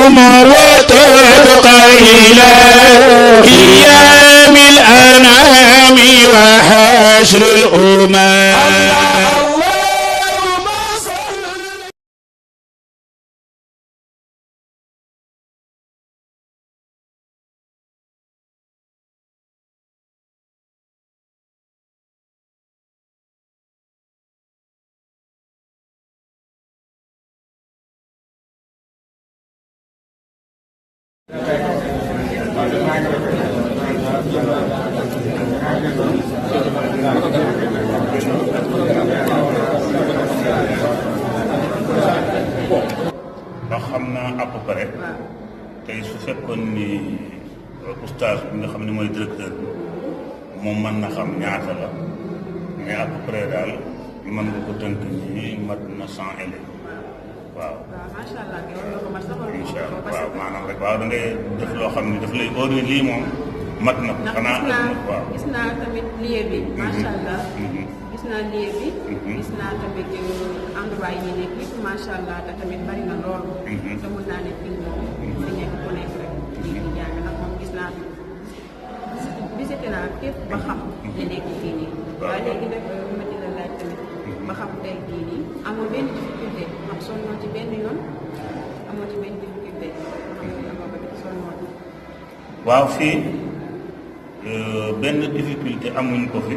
موت إلى قيام الأنام وحشر الأمم. ndax xam naa à peu près tey su fekkoon ni oustaz bi nga xam ne mooy directeur bi moom mën na xam ñaata la mais à peu près daal mën nga ko tënk nii mat na 100 élèves waaw. macha allah incha allah waaw maanaam rek waaw da ngay def loo xam ne daf lay óor lii moom mat na ko. xanaa waaw gis naa tamit lieu bi. macha allah gis naa lieu bi. gis naa tamit endroit yi nekk yëpp macha allah te tamit bari na lool. te mun naa ne fii moom di nekk ku nekk rek di jàng ndax moom gis naa visité naa képp ba xam li nekk fii nii. waaye léegi nag ma di la laaj tamit ba xam tey jii nii amoo benn difficulté am sonnoo ci benn yoon amoo ci benn difficulté amoo ko def sonnoo ci. waaw fii benn difficulté amuñ ko fi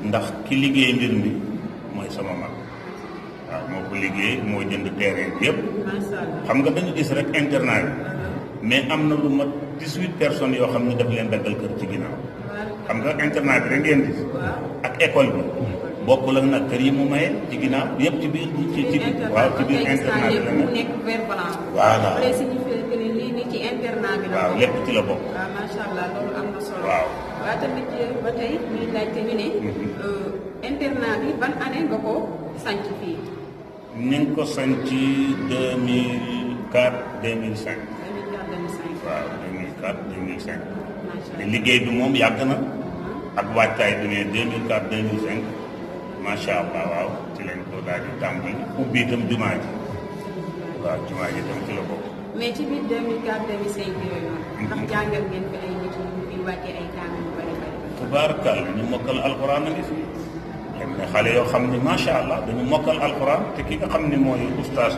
ndax ki liggéey mbir mi mooy sama mag waaw moo ko liggéey moo jënd terrain bi yëpp. xam nga dañu gis rek internat bi mais am na lu mat 18 personnes yoo xam ne daf leen daggal kër ci ginnaaw xam nga internat bi rek ngeen gis ak école bi bokkul ak nag kër yi mu maye ci ginnaaw yëpp ci biir ci waaw ci biir internat bi la nekk vert blanc. voilà lay signifié que ni lii nii ci internat bi la. waaw lépp ci la bokk. waaw macha allah loolu am na solo. waaw waaye tamit ba tey ñuy laajte ñu ne. internat bi ban année nga ko sanc fii. ñu ngi ko sanc 2004 2005. 2004 2005. waaw 2004 2005. macha allah te liggéey bi moom yàgg na. ak waajtaay bi ne 2004 2005 macha allah waaw ci lañ ko daal di tàmbali ubbi itam jumaa ji waaw jumaa ji itam ci la bokk. mais ci biir 2004 2005 yooyu noonu. ndax jàngal ngeen fi ay nit yu fi wàccee ay kaamil yu bëri bëri. tubaarkal ñu mokkal alxuraan a ngi fi. xam ne xale yoo xam ne macha allah dañu mokkal alxuraan te ki nga xam ne mooy oustaz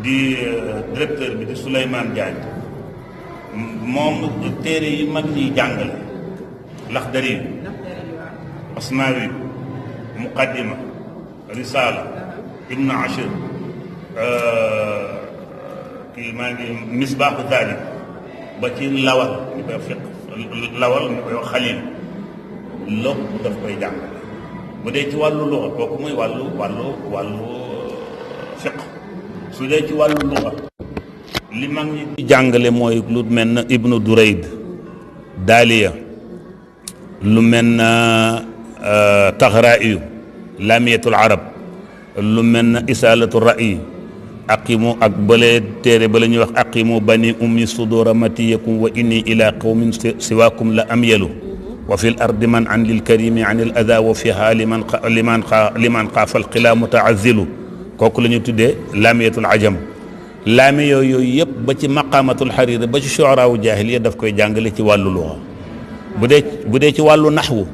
di directeur bi di Souleymane Diagne moom téere yi mag ñiy jàngale Laxdari yi Asmaawi Muqaddima Risaala Ibn Ashir kii maa ngi Misbaaxu Taalib ba ci lawal ñu koy fiq lawal ñu koy wax xalil lépp daf koy jàngale bu dee ci wàllu luxa kooku muy wàllu fiq su dee ci wàllu luxa li mag ñi di jàngale mooy lu mel na Ibnu Durayd Daaliya lu mel na Taxraa'iyu Laamiyatul Arab lu mel na Isaalatu Ra'yi aqimu ak bële téere ba la ñuy wax aqimu bani ummi sudura matiyakum wa inni ila qawmin siwaakum la amyalu wa fi l ardi man an lil karimi an il ada wa fiha liman xaafa alqila mutaazilu kooku la ñu tuddee laamiyatul ajam laami yooyu yëpp ba ci maqamatul xariri ba ci shuaraawu jaahiliya daf koy jàngale ci wàllu luxa bu dee ci wàllu naxwu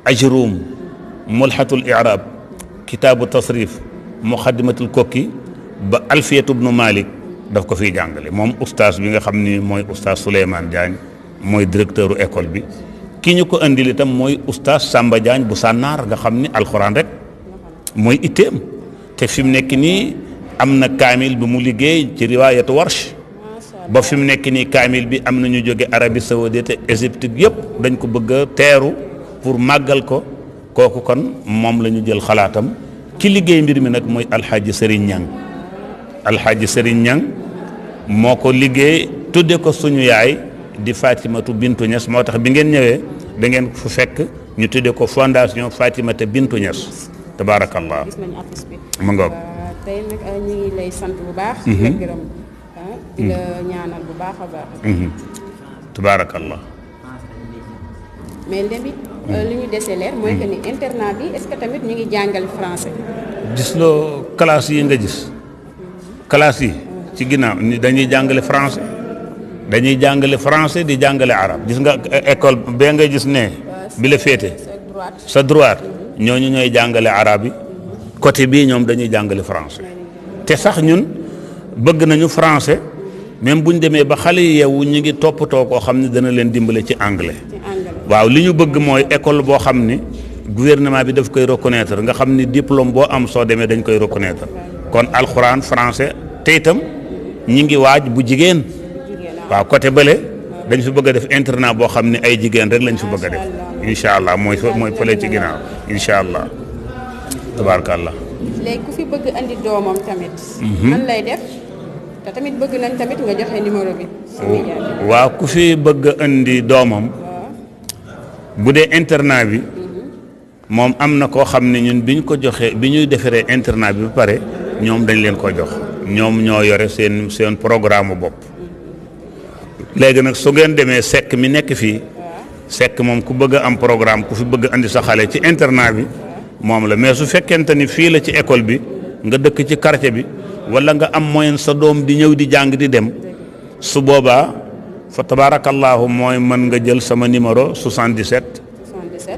ajruum mulhatul i'raab kitaabu tasrif muqaddimatul kokki ba alfiyatu bnu malik daf ko fiy jàngale moom oustaz bi nga xam ni mooy oustaz Souleymane Diagne mooy directeur u école bi ki ñu ko indil itam mooy oustaz Samba Diagne bu sànnaar nga xam ni alxuraan rek mooy itteem te fi mu nekk nii am na kaamil bi mu liggéey ci riwaayatu warsh ba fi mu nekk nii kaamil bi am na ñu jóge Arabie Saoudite Égypte yëpp dañ ko bëgg a teeru pour màggal ko kooku kon moom la ñu jël xalaatam ki liggéey mbir mi nag mooy alxaaji Serigne Niang alxaaji Serigne Niang moo ko liggéey tudde ko suñu yaay di Fatimatu Bintu Niass moo tax bi ngeen ñëwee da ngeen fu fekk ñu tudde ko fondation Fatimata Bintu Niass tabaarakallah. gis nañu affiche bi. mu ngoog. tey nag ñu ngi lay sant bu baax. di la gërëm di la ñaanal bu baax a baax. tabaarakallah. mais tamit li ñu dese leer mooy que ni internat bi est-ce que tamit ñu ngi jàngal français. gis loo classe yi nga gis classe yi ci ginnaaw dañuy jàngale français di jàngale arab gis nga école bee ngay gis ne bi la féete sa droite ñooñu ñooy jàngale arab yi côté bii ñoom dañuy jàngale français te sax ñun bëgg nañu français même bu ñu demee ba xale yi yeewu ñu ngi toppatoo koo xam ne dana leen dimbale ci anglais waaw li ñu bëgg mooy école boo xam ni gouvernement bi daf koy reconnaître nga xam ni diplôme boo am soo demee dañ koy reconnaître kon alxuraan français te itam ñi ngi waaj bu jigéen waaw côté bële dañ fi bëgg a def internat boo xam ne ay jigéen rek lañ fi bëgg a def incha allah mooy fële ci ginnaaw incha allah tabarakallah léegi ku fi bëgg andi doomam tamit nan lay def te tamit bëgg nañ tamit nga joxe numéro bi waaw ku fi bëgg andi doomam bu dee internat bi moom am na koo xam ne ñun bi ñu ko joxee bi ñuy defaree internat bi ba pare ñoom dañ leen ko jox ñoom ñoo yore seen programme bopp léegi nag su ngeen demee sekk mi nekk fii sekk moom ku bëgg a am programme ku fi bëgg andi sa xale ci internat bi moom la mais su fekkente ni fii la ci école bi nga dëkk ci quartier bi wala nga am moyen sa doom di ñëw di jàng di dem su boobaa fa tabarakallahu mooy mën nga jël sama numéro 77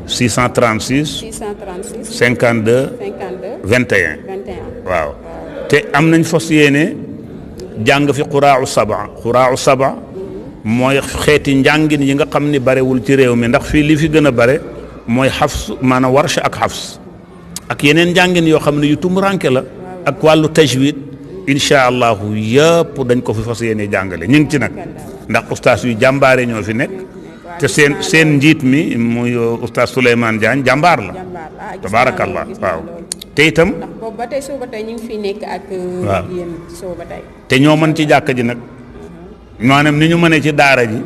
636 52 21 waaw te am nañ fas yéene jàng fi quraa'u saba mooy xeeti njàngin yi nga xam ni barewul ci réew mi ndax fii li fi gën a bare mooy xafs maanaam warsh ak xafs ak yeneen njàngin yoo xam ne yu tumuranke la ak wàllu tajwid incha allahu yëpp dañ ko fi fas yéene jàngale ñu ngi ci nag ndax ustaas yu jàmbaare ñoo fi nekk te seen njiit mi muy ustaas Souleymane Diagne jàmbaar la tabaarakallah waaw te itam ndax boobu ba tey soo ba tey ñu ngi fi nekk ak yéen soo ba tey te ñoo mën ci jàkka ji nag maanaam ni ñu mënee ci daara ji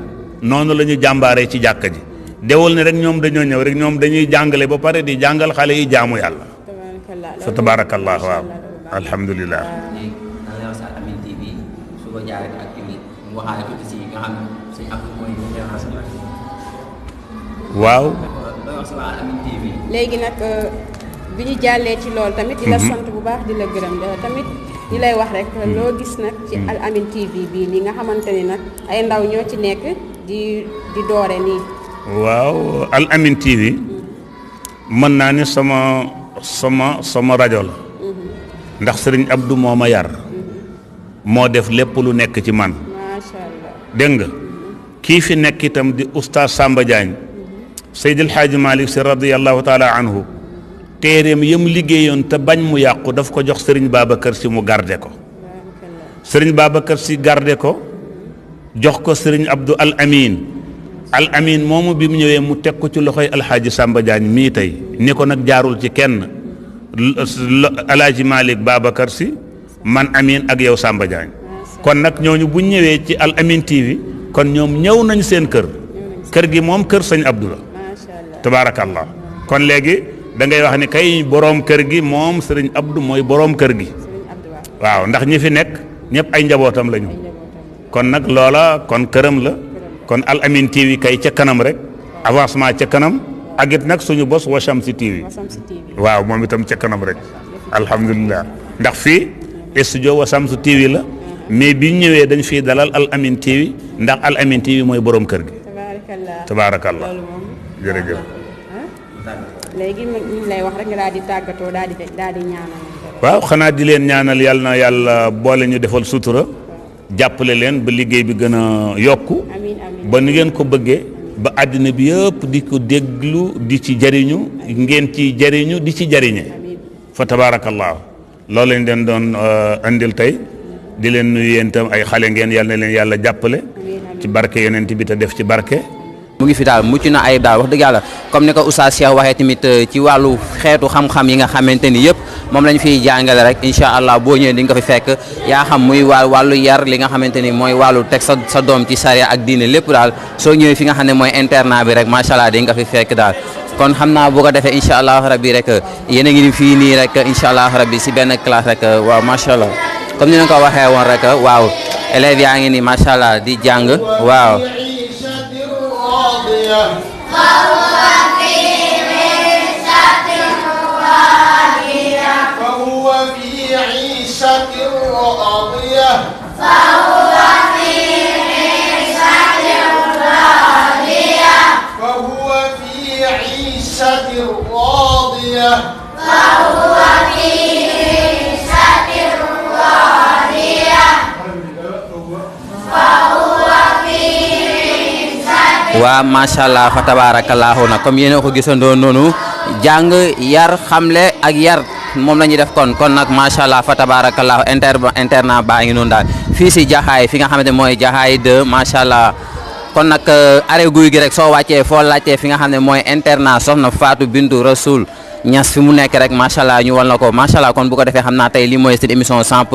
noonu la ñu jàmbaaree ci jàkka ji dewul ne rek ñoom dañoo ñëw rek ñoom dañuy jàngale ba pare di jàngal xale yi jaamu yàlla fa tabaarakallah waaw alhamdulilah waaw léegi nag bi ñu jàllee ci loolu tamit di la sant bu baax di la gërëm tamit di lay wax rek loo gis nag ci Al Amine TV bii li nga xamante ni nag ay ndaw ñoo ci nekk di doore nii waaw Al Amine TV mën naa ni sama rajo la ndax sëriñ Abdou moo ma yar moo def lépp lu nekk ci man macha allah dégg nga kii fi nekk itam di oustaz Samba Diagne Seydil Hadji Malick Sy radiyallahu taala anhu téeréem yëm liggéeyoon te bañ mu yàqu daf ko jox sëriñ Babacar Sy mu garde ko sëriñ Babacar Sy garde ko jox ko sëriñ Abdou Al Amine moomu bi mu ñëwee mu teg ko ci loxoy alxaaji Samba Diagne mii tey ni ko nag jaarul ci kenn alaaji Malick Babacar Sy man Amine ak yow Samba Diagne kon nag ñooñu bu ñëwee ci Al Amine TV kon ñoom ñëw nañ seen kër gi moom kër sëñ Abdou la tabaarakallah kon léegi da ngay wax ni kay boroom kër gi moom sëriñ Abdou mooy boroom kër gi waaw ndax ñi fi nekk ñëpp ay njabootam lañu kon nag loola kon këram la kon Al Amine TV kay ca kanam rek avancement ca kanam ak it nag suñu bos Washamsi TV waaw moom itam ca kanam rek alhamdulilah ndax fii studio Washamsi TV la mais bi ñëwee dañ fii dalal Al Amine TV ndax Al Amine TV mooy boroom kër gi tabaarakallah jërëjëf léegi ñu lay wax rek nga daal di tàggatoo daal di ñaanal waaw xanaa di leen ñaanal yàlla na yàlla boole ñu defal sutura jàppale leen ba liggéey bi gën a yokku ba ni ngeen ko bëggee ba àddina bi yëpp di ko déglu di ci jariñu ngeen ci jariñu di ci jariñe fa tabaarakallah loolu lañ leen doon andil tey di leen nuyu yéen itam ay xale ngeen yàlla na leen yàlla jàppale ci barke yonent bi te def ci barke mu ngi fi daal mucc na ayib daal wax dëgg yàlla comme ni ko Oustaz Cheikh waxee tamit ci wàllu xeetu xam-xam yi nga xamante ni yëpp moom lañ fiy jàngale rek incha allah boo ñëwee di nga ko fi fekk yaa xam muy wàllu yar li nga xamante ni mooy wàllu teg sa doom ci sariya ak diine lépp daal soo ñëwee fi nga xam ne mooy internat bi rek macha allah di nga fi fekk daal kon xam naa bu ko defee incha allah rabbi rek yéen a ngi fii nii rek incha allah rabbi si benn classe rek waaw macha allah comme ni nga ko waxee woon rek waaw élèves yaa ngi nii macha allah di jàng waaw. فهو في عيشة راضية فهو في عيشة راضية waa macha allah fa tabarakallahu na comme yéen a ko gisandoo noonu jàng yar xamle ak yar moom la ñuy def kon nag macha allah fa tabarakallahu internat baa ngi noonu daal fii si Jaxaay fi nga xamante mooy Jaxaay 2 macha allah kon nag arrêt guy gi rek soo wàccee foo laajtee fi nga xam ne mooy internat soxna Fatou Bintou Rasoul Niass fi mu nekk rek macha allah ñu wal na ko macha allah kon bu ko defee xam naa tey lii mooy seen émission 100%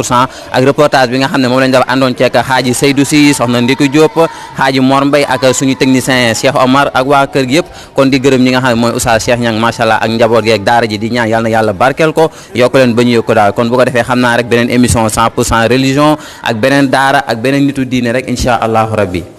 ak reportage bi nga xam ne moom lañ def àndoon ceek Xaaji Seydou Sy soxna Ndiku Diop Xaaji Mor Mbaye ak suñu technicien Cheikh Omar ak waa kër gi yëpp kon di gërëm ñi nga xam ne mooy Oustaz Cheikh Niang macha allah ak njaboot gi ak daara ji di ñaan yàlla na yàlla barkeel ko yokk leen ba ñu yokk daal kon bu ko defee xam naa rek beneen émission 100% religion ak beneen daara ak beneen nitu diine rek incha allahu rabbi